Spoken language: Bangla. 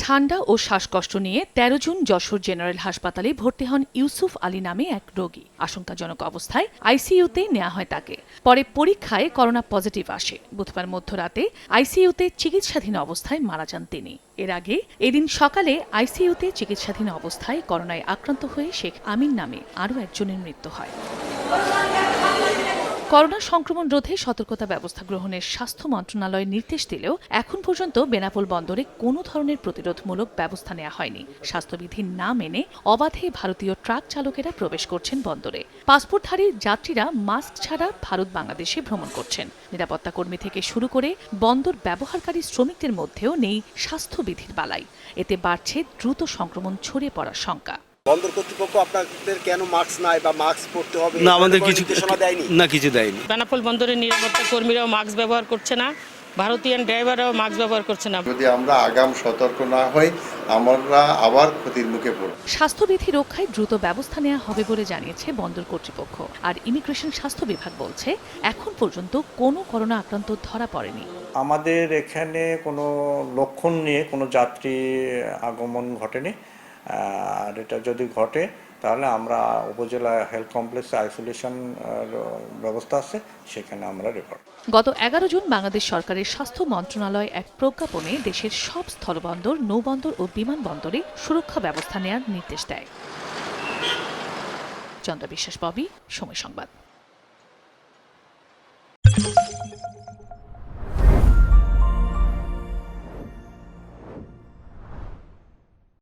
ঠান্ডা ও শ্বাসকষ্ট নিয়ে ১৩ জুন যশোর জেনারেল হাসপাতালে ভর্তি হন ইউসুফ আলী নামে এক রোগী। আশঙ্কাজনক অবস্থায় আইসিইউতে নেওয়া হয় তাকে। পরে পরীক্ষায় করোনা পজিটিভ আসে। বুধবার মধ্যরাতে আইসিইউতে চিকিৎসাধীন অবস্থায় মারা যান তিনি। এর আগে এদিন সকালে আইসিইউতে চিকিৎসাধীন অবস্থায় করোনায় আক্রান্ত হয়ে শেখ আমিন নামে আরও একজনের মৃত্যু হয়। করোনা সংক্রমণ রোধে সতর্কতা ব্যবস্থা গ্রহণের স্বাস্থ্য মন্ত্রণালয় নির্দেশ দিলেও এখন পর্যন্ত বেনাপোল বন্দরে কোনো ধরনের প্রতিরোধমূলক ব্যবস্থা নেওয়া হয়নি। স্বাস্থ্যবিধি না মেনে অবাধে ভারতীয় ট্রাক চালকেরা প্রবেশ করছেন বন্দরে। পাসপোর্টধারী যাত্রীরা মাস্ক ছাড়া ভারত বাংলাদেশে ভ্রমণ করছেন। নিরাপত্তা কর্মী থেকে শুরু করে বন্দর ব্যবহারকারী শ্রমিকদের মধ্যেও নেই স্বাস্থ্যবিধির বালাই। এতে বাড়ছে দ্রুত সংক্রমণ ছড়িয়ে পড়ার শঙ্কা। বন্দর কর্তৃপক্ষ আপনাদের কেন মাস্ক নাই বা মাস্ক পরতে হবে না, আমাদের কিছু দেয়নি? না, কিছু দেয়নি। বেনাপোল বন্দরের নিরাপত্তা কর্মীরাও মাস্ক ব্যবহার করছে না, ভারতীয় ড্রাইভাররাও মাস্ক ব্যবহার করছে না। যদি আমরা আগাম সতর্ক না হই, আমরা আবার ক্ষতির মুখে পড়ব। স্বাস্থ্যবিধি রক্ষায় দ্রুত ব্যবস্থা নেওয়া হবে বলে জানিয়েছে বন্দর কর্তৃপক্ষ। আর ইমিগ্রেশন স্বাস্থ্য বিভাগ বলছে, এখন পর্যন্ত কোনো করোনা আক্রান্ত ধরা পড়েনি। আমাদের এখানে কোনো লক্ষণ নিয়ে কোনো যাত্রী আগমন ঘটেনি। আর এটা যদি ঘটে তাহলে আমরা উপজেলা হেলথ কমপ্লেক্সে আইসোলেশন ব্যবস্থা আছে, সেখানে আমরা রেফার। গত ১১ জুন বাংলাদেশ সরকারের স্বাস্থ্য মন্ত্রণালয় এক প্রজ্ঞাপনে দেশের সব স্থলবন্দর, নৌবন্দর ও বিমানবন্দরে সুরক্ষা ব্যবস্থা নেওয়ার নির্দেশ দেয়। চন্দ্র বিশ্বাস, ববি, সময় সংবাদ।